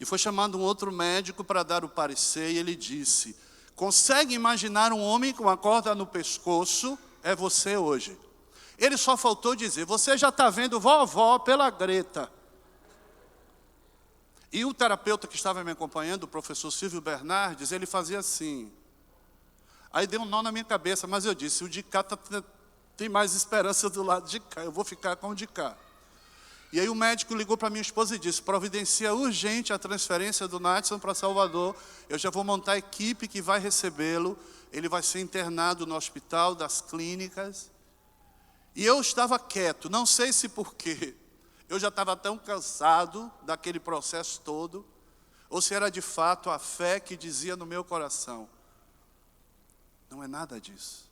E foi chamado um outro médico para dar o parecer, e ele disse: consegue imaginar um homem com uma corda no pescoço? É você hoje. Ele só faltou dizer: você já está vendo vovó pela Greta. E o terapeuta que estava me acompanhando, o professor Silvio Bernardes, ele fazia assim. Aí deu um nó na minha cabeça, mas eu disse: o de cá tem mais esperança do lado de cá, eu vou ficar com o de cá. E aí o médico ligou para minha esposa e disse: providencia urgente a transferência do Natson para Salvador, eu já vou montar a equipe que vai recebê-lo, ele vai ser internado no hospital das clínicas. E eu estava quieto, não sei se porque eu já estava tão cansado daquele processo todo, ou se era de fato a fé que dizia no meu coração: não é nada disso.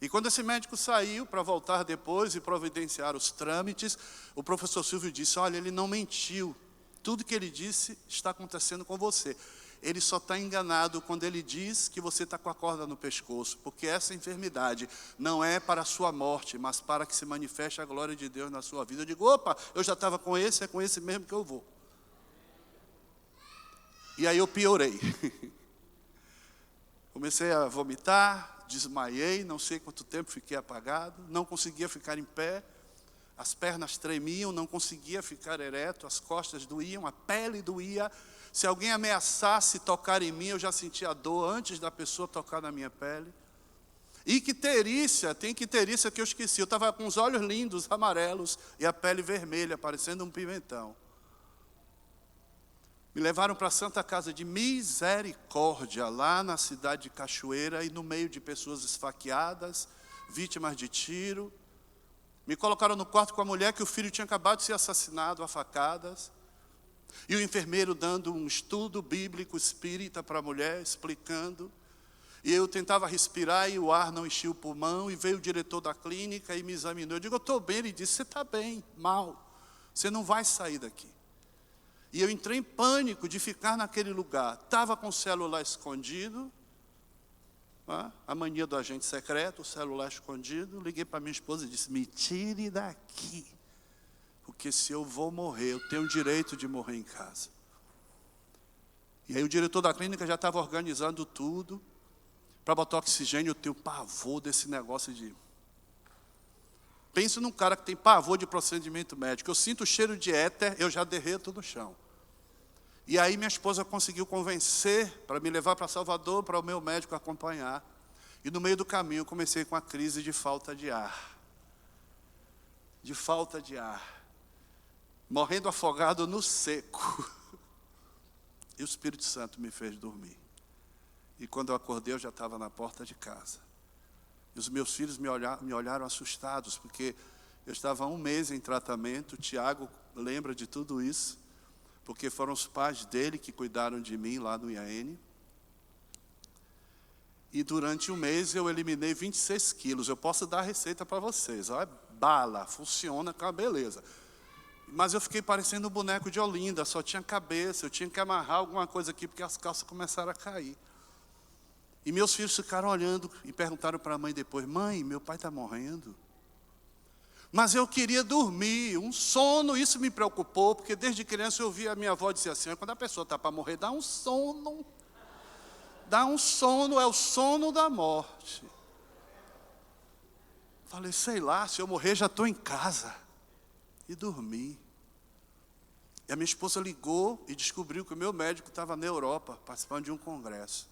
E quando esse médico saiu para voltar depois e providenciar os trâmites, o professor Silvio disse: olha, ele não mentiu. Tudo que ele disse está acontecendo com você. Ele só está enganado quando ele diz que você está com a corda no pescoço, porque essa enfermidade não é para a sua morte, mas para que se manifeste a glória de Deus na sua vida. Eu digo: opa, eu já estava com esse, é com esse mesmo que eu vou. E aí eu piorei. Comecei a vomitar, desmaiei, não sei quanto tempo fiquei apagado, não conseguia ficar em pé, as pernas tremiam, não conseguia ficar ereto, as costas doíam, a pele doía. Se alguém ameaçasse tocar em mim, eu já sentia dor antes da pessoa tocar na minha pele. E que icterícia, tem icterícia que eu esqueci, eu estava com os olhos lindos, amarelos, e a pele vermelha, parecendo um pimentão. Me levaram para a Santa Casa de Misericórdia, lá na cidade de Cachoeira, e no meio de pessoas esfaqueadas, vítimas de tiro. Me colocaram no quarto com a mulher que o filho tinha acabado de ser assassinado a facadas. E o enfermeiro dando um estudo bíblico espírita para a mulher, explicando. E eu tentava respirar e o ar não enchia o pulmão. E veio o diretor da clínica e me examinou. Eu digo: eu estou bem. Ele disse: você está bem, mal. Você não vai sair daqui. E eu entrei em pânico de ficar naquele lugar. Estava com o celular escondido, a mania do agente secreto, o celular escondido. Liguei para minha esposa e disse: me tire daqui, porque se eu vou morrer, eu tenho o direito de morrer em casa. E aí o diretor da clínica já estava organizando tudo para botar oxigênio. Eu tenho pavor desse negócio de... Penso num cara que tem pavor de procedimento médico. Eu sinto o cheiro de éter, eu já derreto no chão. E aí minha esposa conseguiu convencer para me levar para Salvador, para o meu médico acompanhar. E no meio do caminho eu comecei com a crise de falta de ar. De falta de ar. Morrendo afogado no seco. E o Espírito Santo me fez dormir. E quando eu acordei, eu já estava na porta de casa. E os meus filhos me olharam assustados, porque eu estava há 1 mês em tratamento. O Tiago lembra de tudo isso, porque foram os pais dele que cuidaram de mim lá no IAN. E durante 1 mês eu eliminei 26 quilos. Eu posso dar a receita para vocês. Olha, bala, funciona com a beleza. Mas eu fiquei parecendo um boneco de Olinda, só tinha cabeça. Eu tinha que amarrar alguma coisa aqui, porque as calças começaram a cair. E meus filhos ficaram olhando e perguntaram para a mãe depois: mãe, meu pai está morrendo? Mas eu queria dormir, um sono. Isso me preocupou, porque desde criança eu ouvia a minha avó dizer assim: quando a pessoa está para morrer, dá um sono. Dá um sono, é o sono da morte. Falei: sei lá, se eu morrer já estou em casa. E dormi. E a minha esposa ligou e descobriu que o meu médico estava na Europa, participando de um congresso.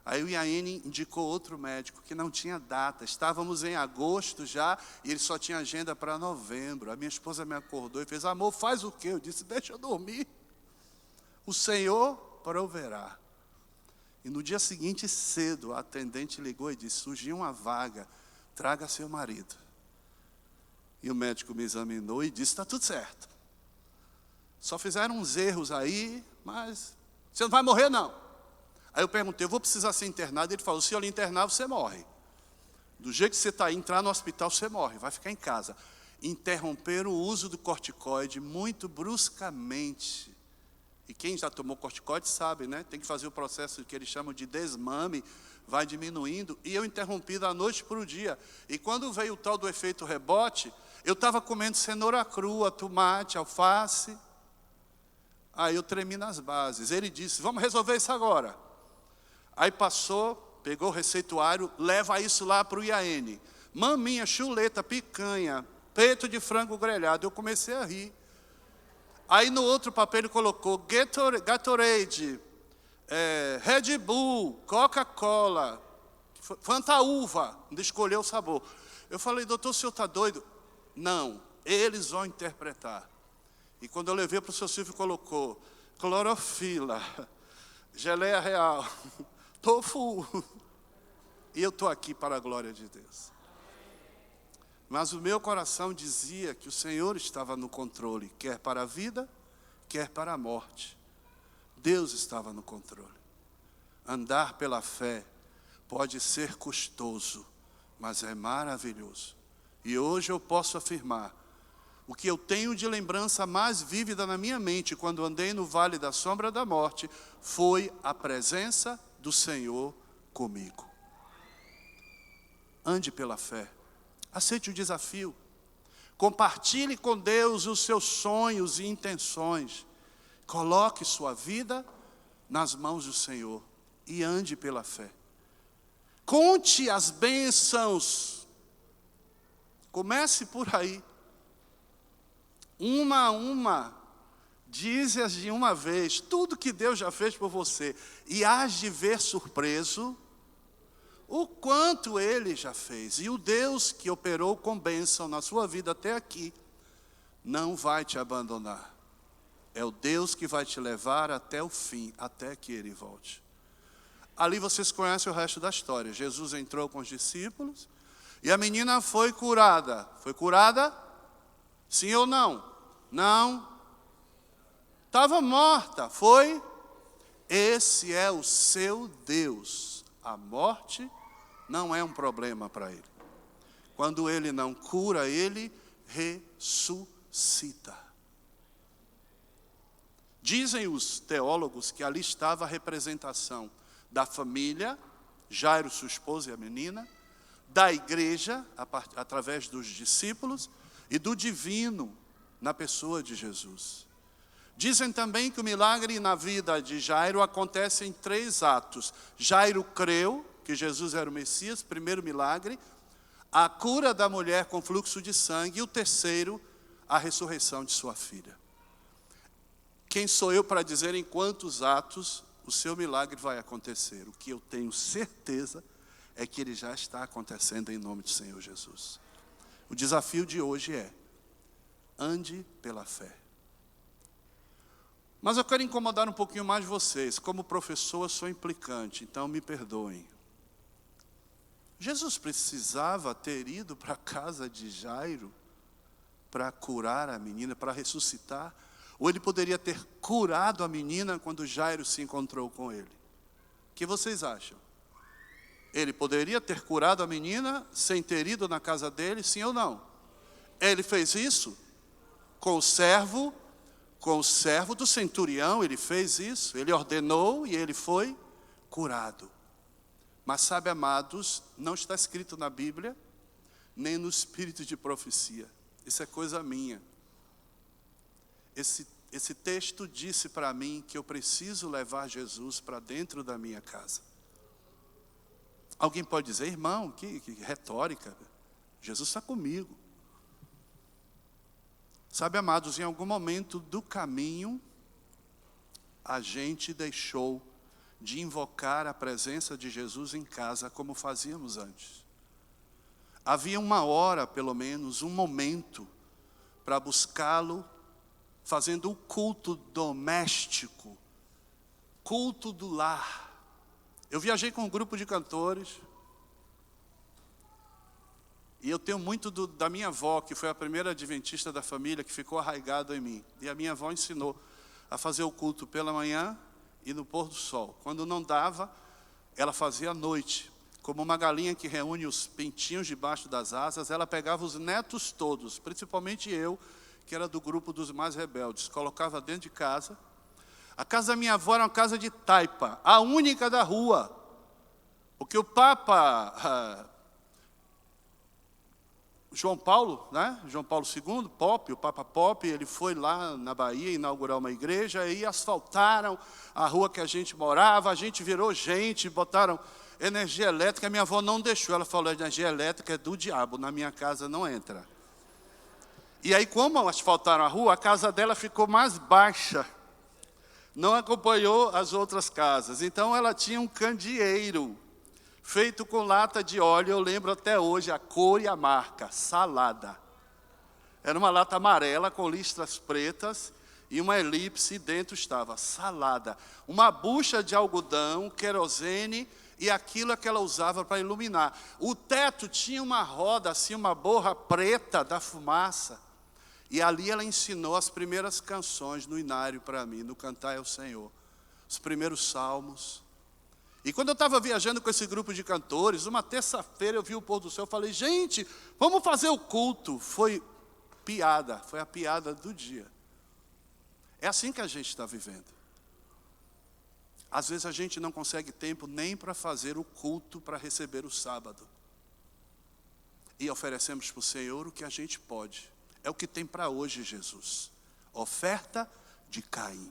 Aí o IAN indicou outro médico que não tinha data. Estávamos em agosto já e ele só tinha agenda para novembro. A minha esposa me acordou e fez: amor, faz o quê? Eu disse: deixa eu dormir. O Senhor proverá. E no dia seguinte cedo, a atendente ligou e disse: surgiu uma vaga, traga seu marido. E o médico me examinou e disse: está tudo certo. Só fizeram uns erros aí, mas você não vai morrer não. Aí eu perguntei: eu vou precisar ser internado? Ele falou: se eu lhe internar, você morre. Do jeito que você está aí, entrar no hospital, você morre, vai ficar em casa. Interromperam o uso do corticoide muito bruscamente. E quem já tomou corticoide sabe, né? Tem que fazer o processo que eles chamam de desmame, vai diminuindo. E eu interrompi da noite para o dia. E quando veio o tal do efeito rebote, eu estava comendo cenoura crua, tomate, alface. Aí eu tremi nas bases. Ele disse, vamos resolver isso agora. Aí passou, pegou o receituário, leva isso lá para o IAN. Maminha, chuleta, picanha, peito de frango grelhado. Eu comecei a rir. Aí no outro papel ele colocou Gatorade, Red Bull, Coca-Cola, Fanta Uva. Escolheu o sabor. Eu falei, doutor, o senhor está doido? Não, eles vão interpretar. E quando eu levei para o seu Silvio, colocou clorofila, geleia real, tofu. E eu estou aqui para a glória de Deus. Mas o meu coração dizia que o Senhor estava no controle, quer para a vida, quer para a morte. Deus estava no controle. Andar pela fé pode ser custoso, mas é maravilhoso. E hoje eu posso afirmar, o que eu tenho de lembrança mais vívida na minha mente, quando andei no vale da sombra da morte, foi a presença do Senhor comigo. Ande pela fé. Aceite o desafio. Compartilhe com Deus os seus sonhos e intenções. Coloque sua vida nas mãos do Senhor e ande pela fé. Conte as bênçãos. Comece por aí. Uma a uma. Dize-as de uma vez. Tudo que Deus já fez por você. E hás de ver surpreso o quanto Ele já fez. E o Deus que operou com bênção na sua vida até aqui, não vai te abandonar. É o Deus que vai te levar até o fim, até que Ele volte. Ali vocês conhecem o resto da história. Jesus entrou com os discípulos e a menina foi curada. Foi curada? Sim ou não? Não. Estava morta. Foi? Esse é o seu Deus. A morte não é um problema para Ele. Quando Ele não cura, Ele ressuscita. Dizem os teólogos que ali estava a representação da família, Jairo, sua esposa e a menina, da igreja, através dos discípulos, e do divino, na pessoa de Jesus. Dizem também que o milagre na vida de Jairo acontece em 3 atos. Jairo creu que Jesus era o Messias, primeiro milagre. A cura da mulher com fluxo de sangue. E o terceiro, a ressurreição de sua filha. Quem sou eu para dizer em quantos atos o seu milagre vai acontecer? O que eu tenho certeza é que ele já está acontecendo em nome do Senhor Jesus. O desafio de hoje é: ande pela fé. Mas eu quero incomodar um pouquinho mais vocês. Como professor, eu sou implicante, então me perdoem. Jesus precisava ter ido para a casa de Jairo para curar a menina, para ressuscitar? Ou ele poderia ter curado a menina quando Jairo se encontrou com ele? O que vocês acham? Ele poderia ter curado a menina sem ter ido na casa dele, sim ou não? Ele fez isso com o servo do centurião, ele fez isso. Ele ordenou e ele foi curado. Mas sabe, amados, não está escrito na Bíblia, nem no espírito de profecia. Isso é coisa minha. Esse texto disse para mim que eu preciso levar Jesus para dentro da minha casa. Alguém pode dizer, irmão, que retórica. Jesus está comigo. Sabe, amados, em algum momento do caminho, a gente deixou de invocar a presença de Jesus em casa como fazíamos antes. Havia uma hora, pelo menos, um momento, para buscá-lo, fazendo o culto doméstico, culto do lar. Eu viajei com um grupo de cantores, e eu tenho muito da minha avó, que foi a primeira adventista da família, que ficou arraigado em mim. E a minha avó ensinou a fazer o culto pela manhã e no pôr do sol. Quando não dava, ela fazia à noite. Como uma galinha que reúne os pintinhos debaixo das asas, ela pegava os netos todos, principalmente eu, que era do grupo dos mais rebeldes, colocava dentro de casa. A casa da minha avó era uma casa de taipa, a única da rua. Porque o Papa João Paulo, né? João Paulo II, Pop, o Papa Pop, ele foi lá na Bahia inaugurar uma igreja e asfaltaram a rua que a gente morava, a gente virou gente, botaram energia elétrica, minha avó não deixou, ela falou, energia elétrica é do diabo, na minha casa não entra. E aí, como asfaltaram a rua, a casa dela ficou mais baixa, não acompanhou as outras casas, então ela tinha um candeeiro, feito com lata de óleo, eu lembro até hoje a cor e a marca, Salada. Era uma lata amarela com listras pretas e uma elipse, e dentro estava Salada. Uma bucha de algodão, querosene, e aquilo que ela usava para iluminar. O teto tinha uma roda, assim, uma borra preta da fumaça. E ali ela ensinou as primeiras canções no inário para mim, no Cantai ao Senhor. Os primeiros salmos. E quando eu estava viajando com esse grupo de cantores, uma terça-feira eu vi o pôr do céu, eu falei, gente, vamos fazer o culto. Foi piada, foi a piada do dia. É assim que a gente está vivendo. Às vezes a gente não consegue tempo nem para fazer o culto, para receber o sábado. E oferecemos para o Senhor o que a gente pode. É o que tem para hoje, Jesus. Oferta de Caim.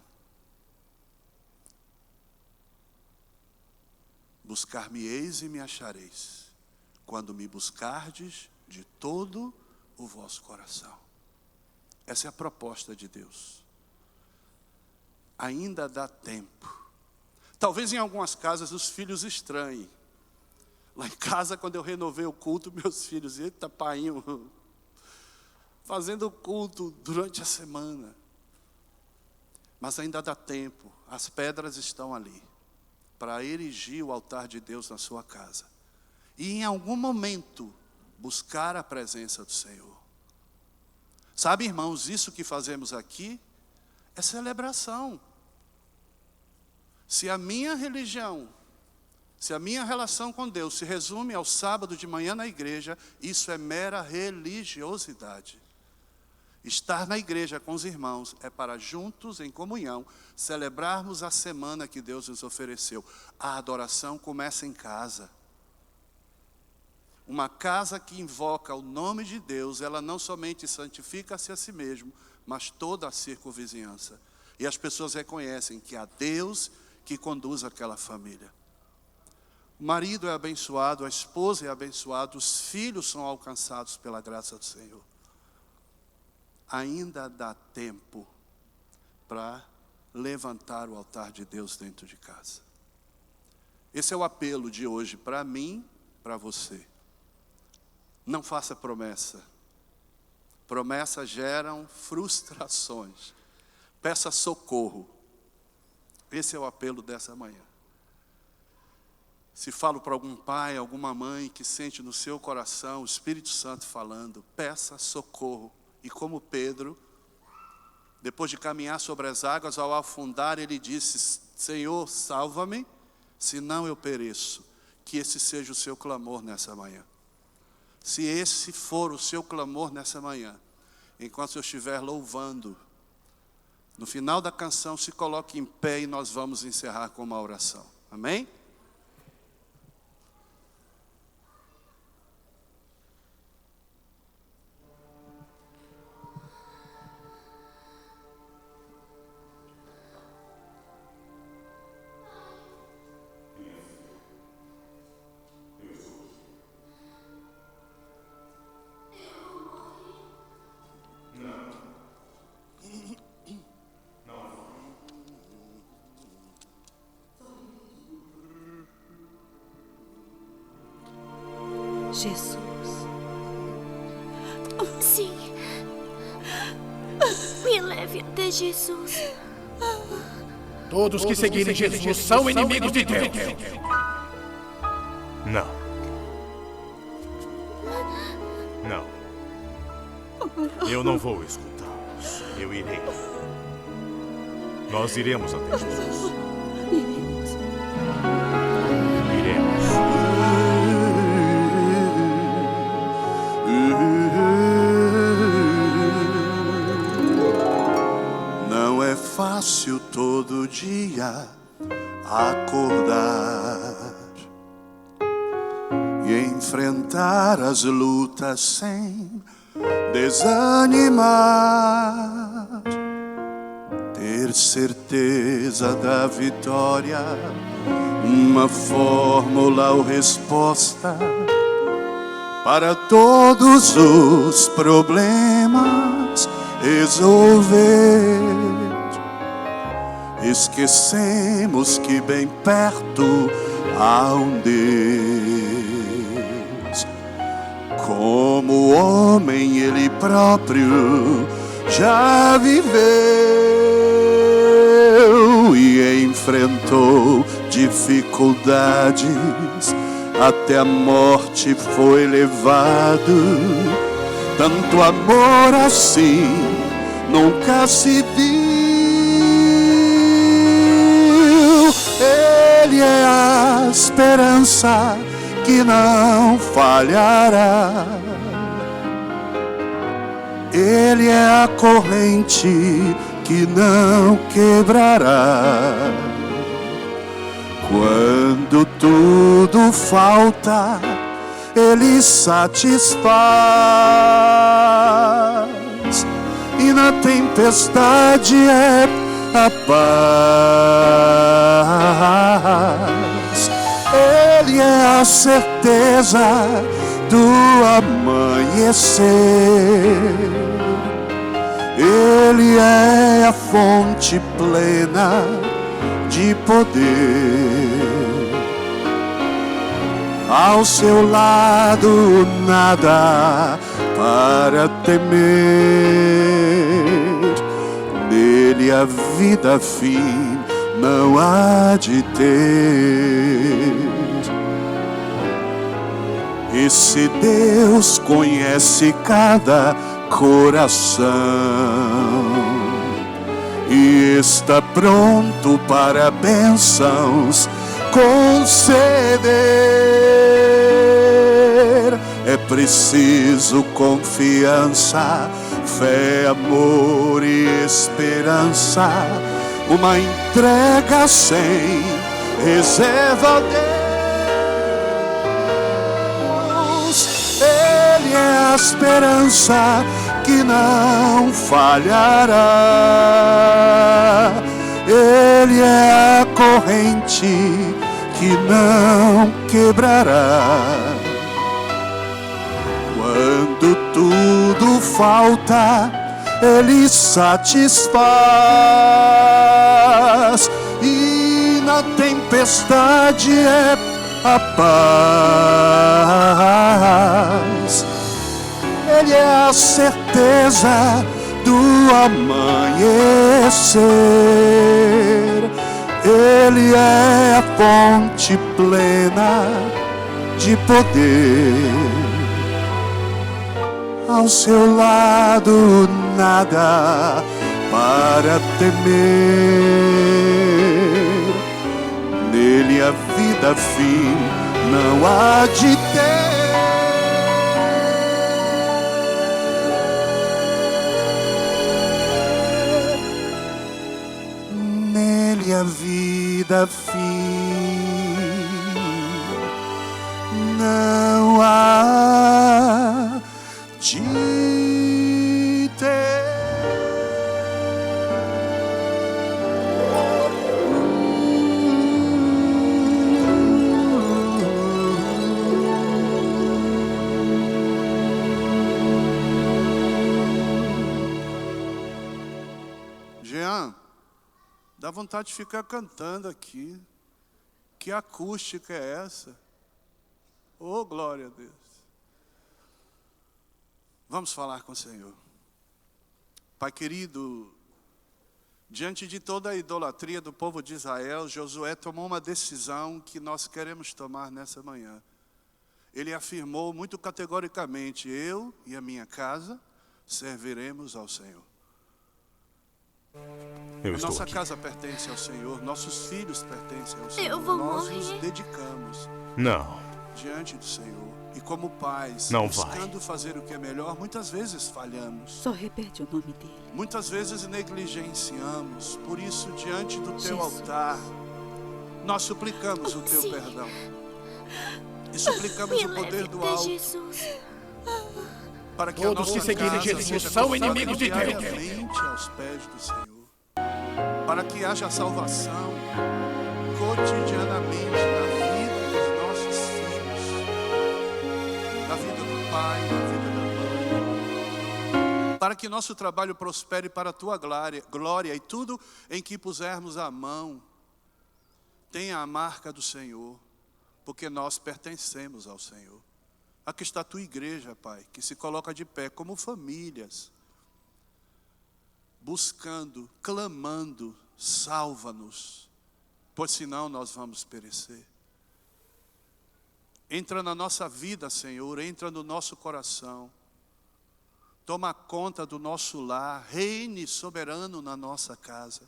Buscar-me-eis e me achareis, quando me buscardes de todo o vosso coração. Essa é a proposta de Deus. Ainda dá tempo. Talvez em algumas casas os filhos estranhem. Lá em casa, quando eu renovei o culto, meus filhos, eita painho, fazendo o culto durante a semana. Mas ainda dá tempo, as pedras estão ali, para erigir o altar de Deus na sua casa. E em algum momento, buscar a presença do Senhor. Sabe, irmãos, isso que fazemos aqui é celebração. Se a minha religião, se a minha relação com Deus se resume ao sábado de manhã na igreja, isso é mera religiosidade. Estar na igreja com os irmãos é para juntos, em comunhão, celebrarmos a semana que Deus nos ofereceu. A adoração começa em casa. Uma casa que invoca o nome de Deus, ela não somente santifica-se a si mesmo, mas toda a circunvizinhança. E as pessoas reconhecem que há Deus que conduz aquela família. O marido é abençoado, a esposa é abençoada, os filhos são alcançados pela graça do Senhor. Ainda dá tempo para levantar o altar de Deus dentro de casa. Esse é o apelo de hoje para mim, para você. Não faça promessa. Promessas geram frustrações. Peça socorro. Esse é o apelo dessa manhã. Se falo para algum pai, alguma mãe que sente no seu coração o Espírito Santo falando, peça socorro. E como Pedro, depois de caminhar sobre as águas, ao afundar, ele disse, Senhor, salva-me, senão eu pereço. Que esse seja o seu clamor nessa manhã. Se esse for o seu clamor nessa manhã, enquanto eu estiver louvando, no final da canção, se coloque em pé e nós vamos encerrar com uma oração. Amém? Jesus. Sim. Me leve até Jesus. Todos que seguirem Jesus são inimigos de Deus. Não. Não. Eu não vou escutá-los. Eu irei. Nós iremos até Jesus. Iremos. Não é fácil todo dia acordar e enfrentar as lutas sem desanimar, ter certeza da vitória, uma fórmula ou resposta para todos os problemas resolver. Esquecemos que bem perto há um Deus. Como homem ele próprio já viveu e enfrentou dificuldades, até a morte foi levado. Tanto amor assim nunca se viu. Ele é a esperança que não falhará. Ele é a corrente que não quebrará. Quando tudo falta, Ele satisfaz, e na tempestade é a paz. Ele é a certeza do amanhecer. Ele é a fonte plena de poder. Ao seu lado nada para temer. Nele a vida fim não há de ter. E se Deus conhece cada coração e está pronto para bênçãos conceder, é preciso confiança, fé, amor e esperança, uma entrega sem reserva a Deus. Ele é a esperança que não falhará. Ele é a corrente que não quebrará. Quando tudo falta, Ele satisfaz, e na tempestade é a paz. Ele é a certeza do amanhecer. Ele é a fonte plena de poder. Ao seu lado nada para temer. Nele a vida fim não há de ter. Nele a vida fim não há de ter. Jean, dá vontade de ficar cantando aqui. Que acústica é essa? Oh, glória a Deus. Vamos falar com o Senhor. Pai querido, diante de toda a idolatria do povo de Israel, Josué tomou uma decisão que nós queremos tomar nessa manhã. Ele afirmou muito categoricamente: eu e a minha casa serviremos ao Senhor. Nossa casa pertence ao Senhor, nossos filhos pertencem ao Senhor. Eu vou nós morrer. nos dedicamos Não. diante do Senhor. E como pais, Não buscando fazer o que é melhor, muitas vezes falhamos. Só repete o nome dele. Muitas vezes negligenciamos. Por isso, diante do teu Jesus. altar, nós suplicamos o teu Sim. perdão. E suplicamos Me o poder leve do até alto Jesus. para que a Todos nossa que seguirem casa Jesus seja são colocada inimigos de Deus. diariamente aos pés do Senhor. Para que haja salvação cotidianamente na vida dos nossos filhos, na vida do pai, na vida da mãe. Para que nosso trabalho prospere para a tua glória e tudo em que pusermos a mão tenha a marca do Senhor, porque nós pertencemos ao Senhor. Aqui está a tua igreja, Pai, que se coloca de pé como famílias, buscando, clamando, salva-nos, pois senão nós vamos perecer. Entra na nossa vida, Senhor, entra no nosso coração, toma conta do nosso lar, reine soberano na nossa casa.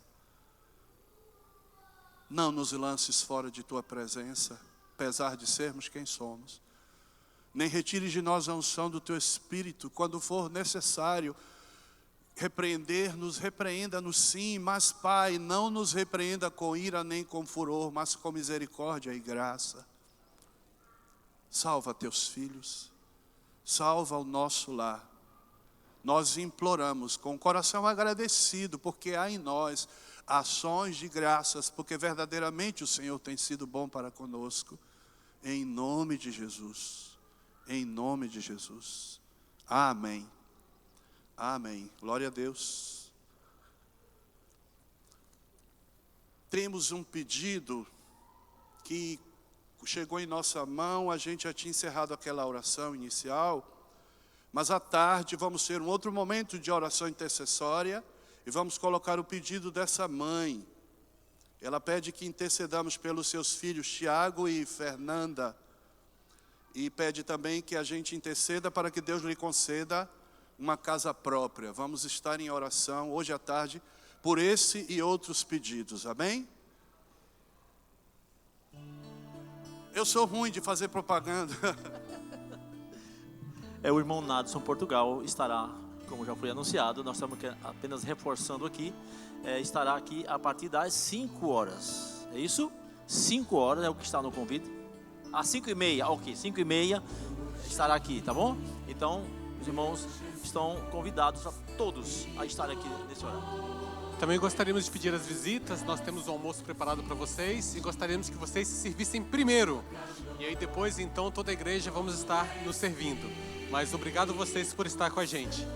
Não nos lances fora de tua presença, apesar de sermos quem somos. Nem retires de nós a unção do teu Espírito, quando for necessário repreender-nos, repreenda-nos sim, mas Pai, não nos repreenda com ira nem com furor, mas com misericórdia e graça. Salva teus filhos, salva o nosso lar. Nós imploramos com o coração agradecido, porque há em nós ações de graças, porque verdadeiramente o Senhor tem sido bom para conosco. Em nome de Jesus, em nome de Jesus. Amém. Amém. Glória a Deus. Temos um pedido que chegou em nossa mão, a gente já tinha encerrado aquela oração inicial, mas à tarde vamos ter um outro momento de oração intercessória e vamos colocar o pedido dessa mãe. Ela pede que intercedamos pelos seus filhos Tiago e Fernanda e pede também que a gente interceda para que Deus lhe conceda uma casa própria. Vamos estar em oração hoje à tarde por esse e outros pedidos, amém? Eu sou ruim de fazer propaganda. O irmão Nadson Portugal estará, como já foi anunciado, nós estamos apenas reforçando aqui, estará aqui a partir das 5 horas, é isso? 5 horas é o que está no convite. Às 5h30, ok, 5h30 estará aqui, tá bom? Então, os irmãos estão convidados a todos a estar aqui nesse horário. Também gostaríamos de pedir as visitas, nós temos um almoço preparado para vocês e gostaríamos que vocês se servissem primeiro. E aí depois, então, toda a igreja vamos estar nos servindo. Mas obrigado a vocês por estar com a gente.